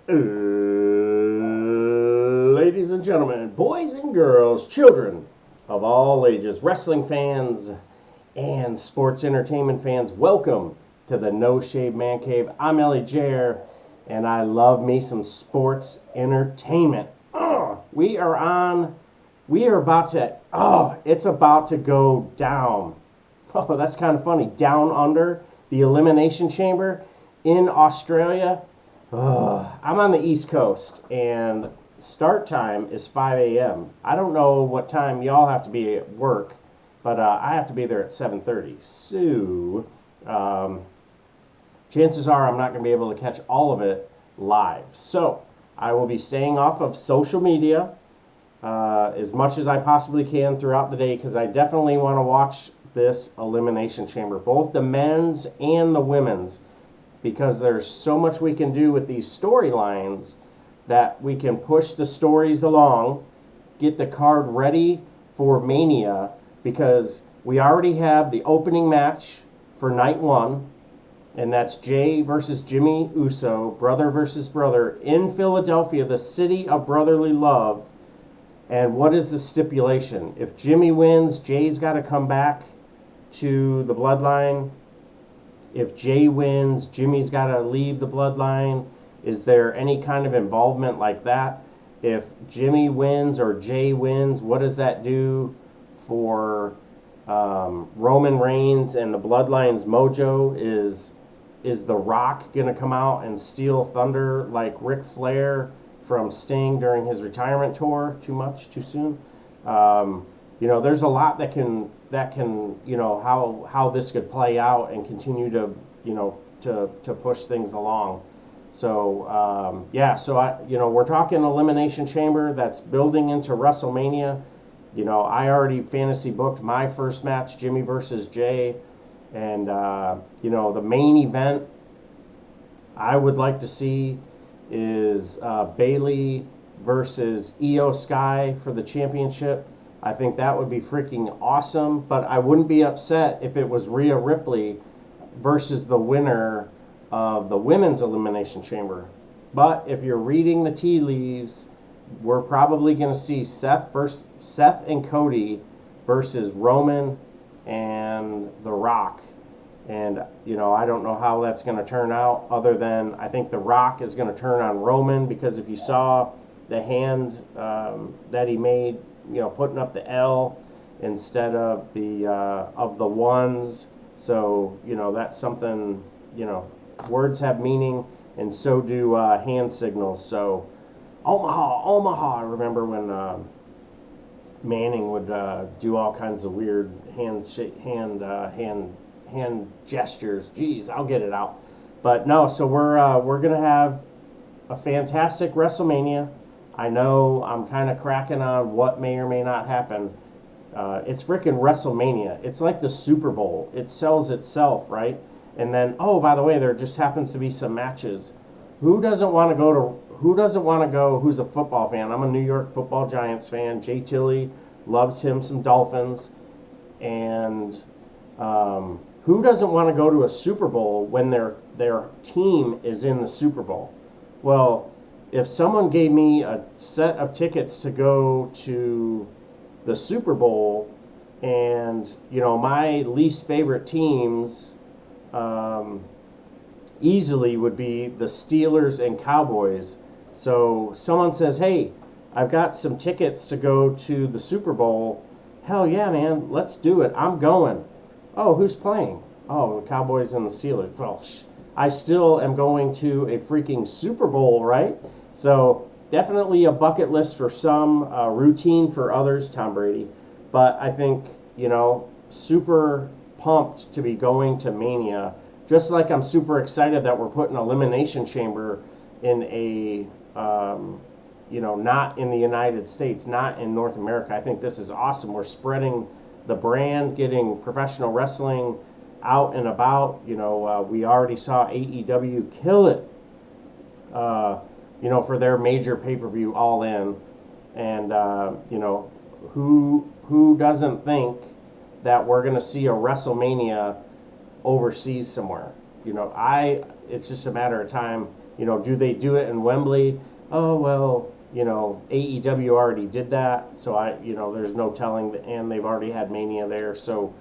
Ladies and gentlemen, boys and girls, children of all ages, wrestling fans and sports entertainment fans, welcome to the No Shave Man Cave. I'm Ellie Jair, and I love me some sports entertainment. We are about to, it's about to go down. Oh, that's kind of funny. Down under the Elimination Chamber in Australia. I'm on the East Coast, and start time is 5 a.m. I don't know what time y'all have to be at work, but I have to be there at 7:30. So, chances are I'm not going to be able to catch all of it live. So, I will be staying off of social media as much as I possibly can throughout the day, because I definitely want to watch this Elimination Chamber, both the men's and the women's, because there's so much we can do with these storylines that we can push the stories along, get the card ready for Mania, because we already have the opening match for night one, and that's Jay versus Jimmy Uso, brother versus brother, in Philadelphia, the city of brotherly love. And what is the stipulation? If Jimmy wins, Jay's got to come back to the bloodline. If Jay wins, Jimmy's got to leave the bloodline. Is there any kind of involvement like that? If Jimmy wins or Jay wins, what does that do for Roman Reigns and the bloodline's mojo? Is The Rock going to come out and steal thunder like Ric Flair from Sting during his retirement tour? Too much? Too soon? There's a lot that can how this could play out and continue to to push things along. So we're talking Elimination Chamber that's building into WrestleMania. I already fantasy booked my first match, Jimmy versus Jay, and the main event I would like to see is Bayley versus Io Sky for the championship. I think that would be freaking awesome, but I wouldn't be upset if it was Rhea Ripley versus the winner of the women's Elimination Chamber. But if you're reading the tea leaves, we're probably going to see Seth and Cody versus Roman and The Rock. And, I don't know how that's going to turn out, other than I think The Rock is going to turn on Roman, because if you saw the hand that he made, putting up the L instead of the ones. So, that's something, words have meaning, and so do hand signals. So, Omaha. I remember when Manning would do all kinds of weird hand gestures. Geez, I'll get it out. But no, so we're gonna have a fantastic WrestleMania. I know I'm kind of cracking on what may or may not happen. It's freaking WrestleMania. It's like the Super Bowl. It sells itself, right? And then, by the way, there just happens to be some matches. Who doesn't want to go? Who's a football fan? I'm a New York Football Giants fan. Jay Tilley loves him some Dolphins. And who doesn't want to go to a Super Bowl when their team is in the Super Bowl? Well, if someone gave me a set of tickets to go to the Super Bowl, and my least favorite teams easily would be the Steelers and Cowboys. So someone says, "Hey, I've got some tickets to go to the Super Bowl." Hell yeah, man, let's do it. I'm going. Oh, who's playing? Oh, the Cowboys and the Steelers. Well, I still am going to a freaking Super Bowl, right? So definitely a bucket list for some, routine for others, Tom Brady. But I think, super pumped to be going to Mania. Just like I'm super excited that we're putting Elimination Chamber in a, not in the United States, not in North America. I think this is awesome. We're spreading the brand, getting professional wrestling out and about. We already saw AEW kill it, for their major pay-per-view All In. And, who doesn't think that we're going to see a WrestleMania overseas somewhere? It's just a matter of time. do they do it in Wembley? Oh, well, AEW already did that, so there's no telling, and they've already had Mania there, so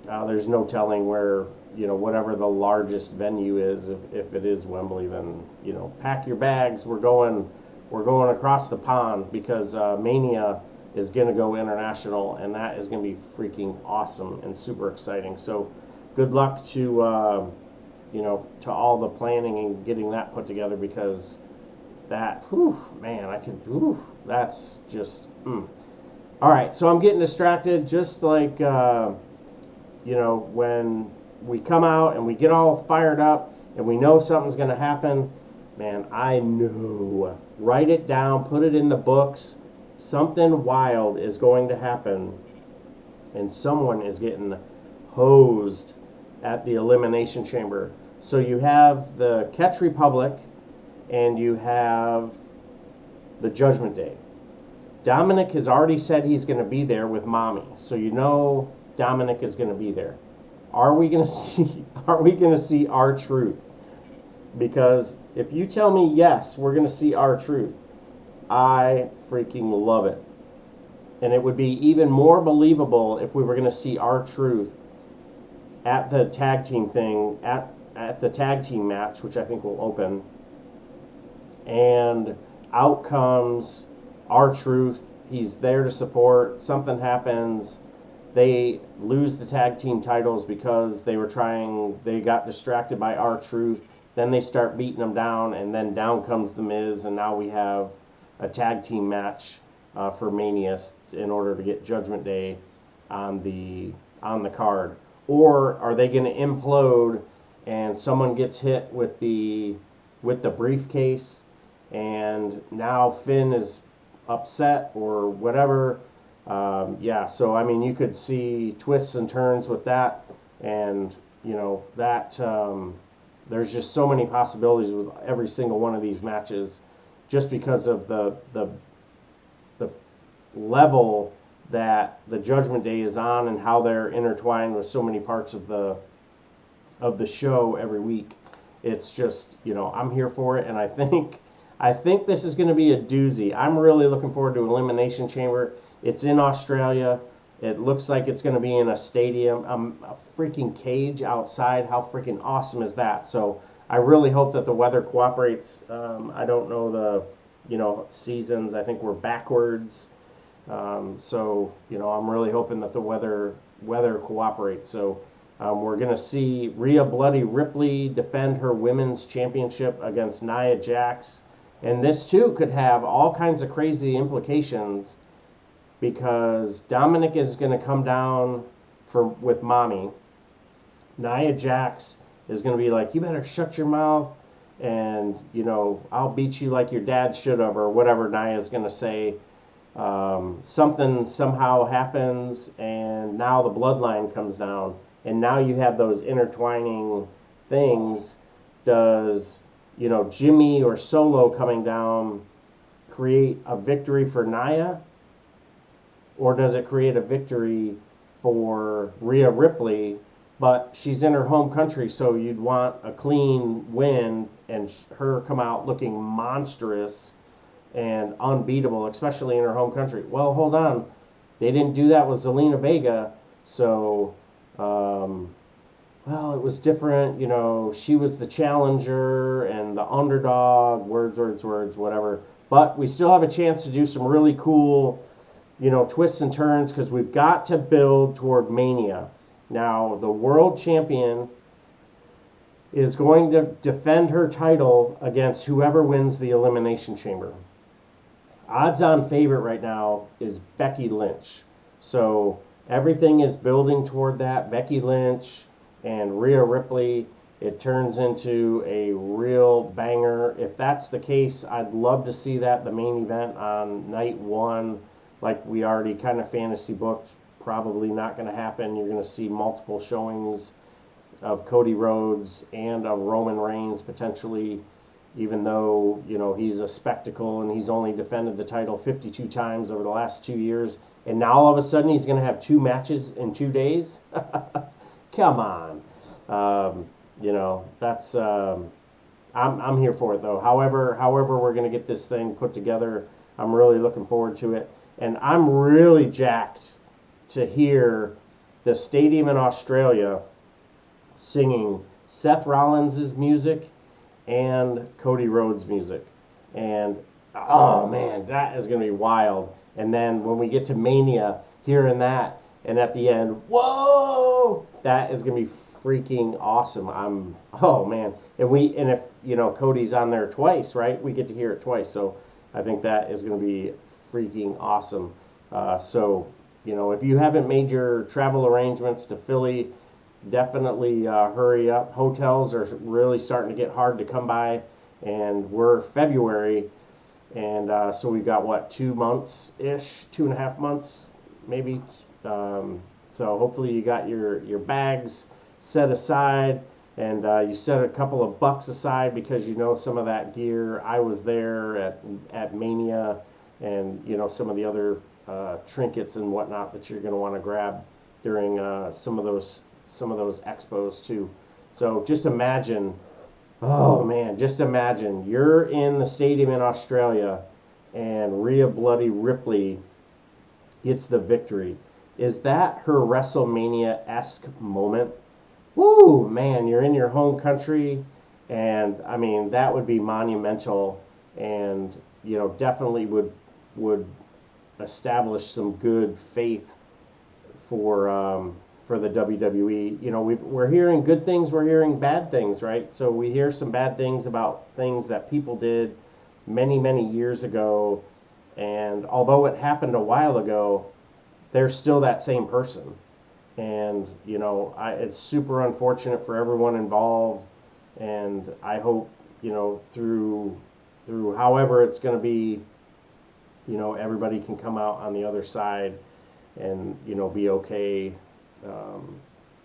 there's no telling where, whatever the largest venue is, if it is Wembley, then, pack your bags, we're going across the pond, because Mania is going to go international, and that is going to be freaking awesome and super exciting. So good luck to to all the planning and getting that put together, because that, that's just, All right, so I'm getting distracted, just like, when we come out and we get all fired up and we know something's going to happen, man, I know. Write it down, put it in the books. Something wild is going to happen, and someone is getting hosed at the Elimination Chamber. So you have the Catch Republic, and you have the Judgment Day. Dominic has already said he's going to be there with Mommy, so Dominic is going to be there. Are we going to see R-Truth? Because if you tell me yes, we're going to see R-Truth, I freaking love it. And it would be even more believable if we were going to see R-Truth at the tag team thing, at the tag team match, which I think will open. And out comes R-Truth. He's there to support. Something happens. They lose the tag team titles because they got distracted by R-Truth. Then they start beating them down, and then down comes The Miz, and now we have a tag team match for Mania in order to get Judgment Day on the card. Or are they going to implode and someone gets hit with the briefcase, and now Finn is upset or whatever? So I mean, you could see twists and turns with that, and there's just so many possibilities with every single one of these matches, just because of the level that the Judgment Day is on and how they're intertwined with so many parts of the show every week. It's just, I'm here for it, and I think this is going to be a doozy. I'm really looking forward to Elimination Chamber. It's in Australia. It looks like it's going to be in a stadium, a freaking cage outside. How freaking awesome is that? So I really hope that the weather cooperates. I don't know the, seasons. I think we're backwards. So I'm really hoping that the weather cooperates. So we're going to see Rhea Bloody Ripley defend her women's championship against Nia Jax. And this, too, could have all kinds of crazy implications, because Dominic is going to come down with Mommy. Nia Jax is going to be like, you better shut your mouth, and, I'll beat you like your dad should have, or whatever Nia's going to say. Something somehow happens, and now the bloodline comes down, and now you have those intertwining things. Does, Jimmy or Solo coming down create a victory for Nia? Or does it create a victory for Rhea Ripley, but she's in her home country, so you'd want a clean win and her come out looking monstrous and unbeatable, especially in her home country. Well, hold on. They didn't do that with Zelina Vega, so, it was different. She was the challenger and the underdog, words, whatever. But we still have a chance to do some really cool twists and turns, because we've got to build toward Mania. Now, the world champion is going to defend her title against whoever wins the Elimination Chamber. Odds-on favorite right now is Becky Lynch. So everything is building toward that. Becky Lynch and Rhea Ripley. It turns into a real banger. If that's the case, I'd love to see that, the main event on night one. Like we already kind of fantasy booked, probably not going to happen. You're going to see multiple showings of Cody Rhodes and of Roman Reigns potentially, even though, he's a spectacle and he's only defended the title 52 times over the last 2 years. And now all of a sudden he's going to have 2 matches in 2 days? Come on. That's I'm here for it though. However we're gonna get this thing put together, I'm really looking forward to it, and I'm really jacked to hear the stadium in Australia singing Seth Rollins' music and Cody Rhodes' music. And oh man, that is going to be wild. And then when we get to Mania, hearing that, and at the end, whoa, that is going to be freaking awesome. Oh man, and if Cody's on there twice, right? We get to hear it twice. So I think that is going to be freaking awesome. So if you haven't made your travel arrangements to Philly, definitely hurry up. Hotels are really starting to get hard to come by, and we're February, and so we've got what, 2 months ish, 2.5 months maybe. So hopefully you got your bags set aside, and you set a couple of bucks aside because some of that gear. I was there at Mania, and some of the other trinkets and whatnot that you're going to want to grab during some of those expos too. So just imagine, oh man, just imagine you're in the stadium in Australia and Rhea Bloody Ripley gets the victory. Is that her WrestleMania-esque moment? Woo, man, you're in your home country, and I mean that would be monumental, and definitely would establish some good faith for the WWE. We're hearing good things, we're hearing bad things, right? So we hear some bad things about things that people did many, many years ago, and although it happened a while ago, they're still that same person. And it's super unfortunate for everyone involved, and I hope through however it's going to be, everybody can come out on the other side and be okay.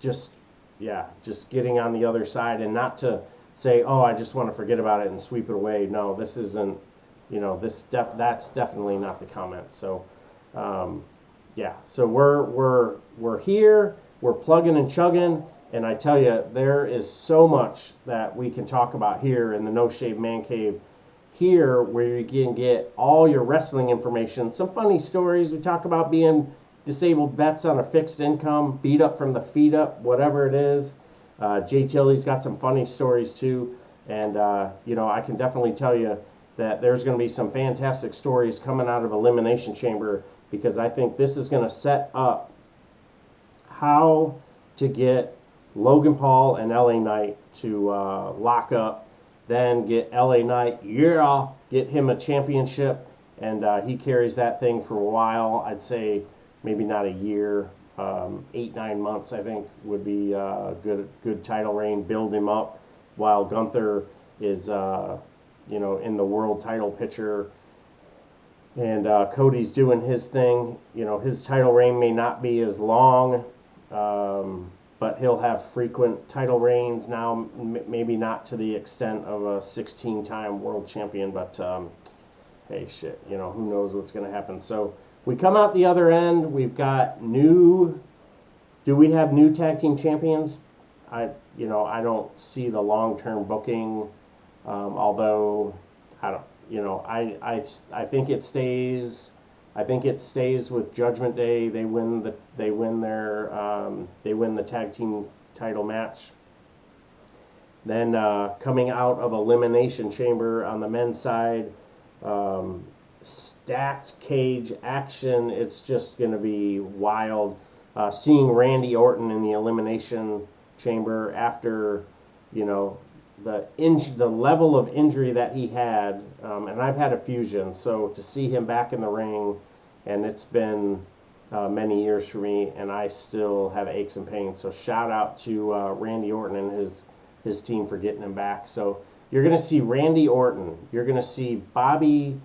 Just getting on the other side, and not to say, oh, I just want to forget about it and sweep it away. No, this isn't, that's definitely not the comment. So so we're here, we're plugging and chugging, and I tell you, there is so much that we can talk about here in the No Shave Man Cave, here where you can get all your wrestling information, some funny stories. We talk about being disabled vets on a fixed income, beat up from the feet up, whatever it is. Jay Tilley's got some funny stories too, and I can definitely tell you that there's going to be some fantastic stories coming out of Elimination Chamber, because I think this is going to set up how to get Logan Paul and LA Knight to lock up, then get LA Knight, get him a championship, and he carries that thing for a while. I'd say maybe not a year, 8-9 months, I think would be a good title reign. Build him up while Gunther is in the world title picture, and Cody's doing his thing. His title reign may not be as long, but he'll have frequent title reigns now. Maybe not to the extent of a 16-time world champion, but hey, shit, who knows what's going to happen. So we come out the other end. We've got do we have new tag team champions? I don't see the long-term booking, although I don't, I think it stays. I think it stays with Judgment Day. They win the tag team title match. Then coming out of Elimination Chamber on the men's side, stacked cage action. It's just going to be wild. Seeing Randy Orton in the Elimination Chamber after, the level of injury that he had, and I've had a fusion, so to see him back in the ring, and it's been many years for me, and I still have aches and pains. So shout out to Randy Orton and his team for getting him back. So you're going to see Randy Orton, you're going to see Bobby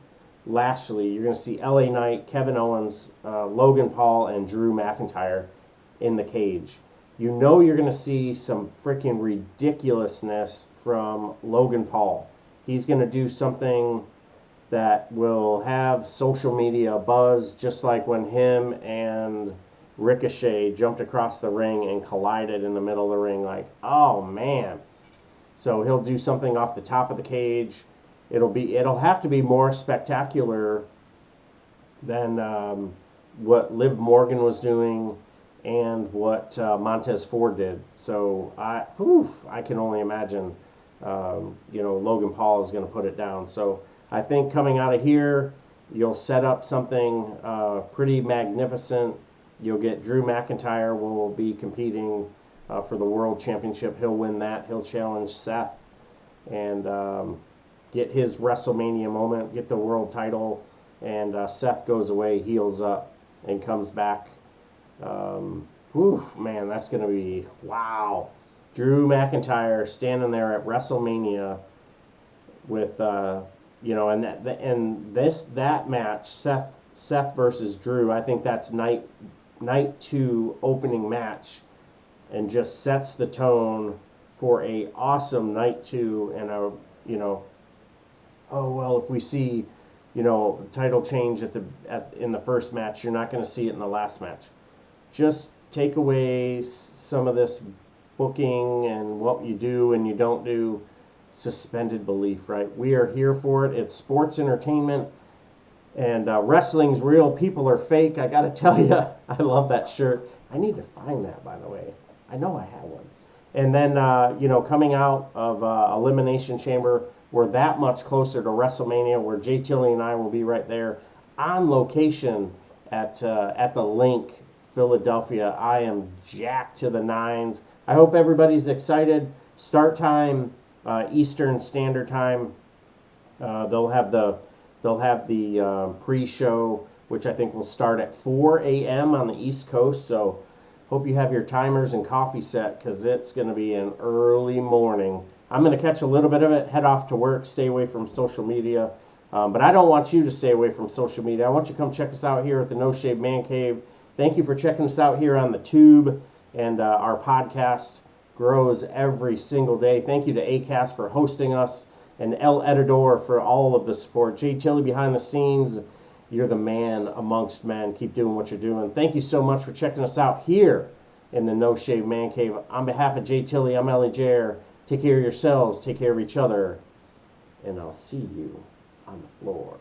Lashley, you're going to see LA Knight, Kevin Owens, Logan Paul, and Drew McIntyre in the cage. You're going to see some freaking ridiculousness from Logan Paul. He's going to do something that will have social media buzz, just like when him and Ricochet jumped across the ring and collided in the middle of the ring. Like, oh man. So he'll do something off the top of the cage. It'll have to be more spectacular than what Liv Morgan was doing and what Montez Ford did. So I can only imagine, Logan Paul is going to put it down. So I think coming out of here, you'll set up something pretty magnificent. You'll get Drew McIntyre will be competing for the World Championship. He'll win that. He'll challenge Seth and get his WrestleMania moment, get the world title, and Seth goes away, heals up, and comes back. Man, that's going to be, wow. Drew McIntyre standing there at WrestleMania with, that match, Seth versus Drew, I think that's night 2 opening match, and just sets the tone for a awesome night 2 and if we see, title change in the first match, you're not going to see it in the last match. Just take away some of this booking and what you do and you don't do, suspended belief, right? We are here for it. It's sports entertainment, and wrestling's real. People are fake. I got to tell you, I love that shirt. I need to find that, by the way. I know I have one. And then, coming out of Elimination Chamber, we're that much closer to WrestleMania, where Jay Tilly and I will be right there on location at the Link, Philadelphia. I am jacked to the nines. I hope everybody's excited. Start time, Eastern Standard Time. They'll have the pre-show, which I think will start at 4 a.m. on the East Coast. So hope you have your timers and coffee set, because it's going to be an early morning. I'm going to catch a little bit of it, head off to work, stay away from social media. But I don't want you to stay away from social media. I want you to come check us out here at the No Shave Man Cave. Thank you for checking us out here on the Tube, and our podcast grows every single day. Thank you to Acast for hosting us, and El Edidor for all of the support. Jay Tilly behind the scenes. You're the man amongst men. Keep doing what you're doing. Thank you so much for checking us out here in the No Shave Man Cave. On behalf of Jay Tilly, I'm Ellie Jair. Take care of yourselves, take care of each other, and I'll see you on the floor.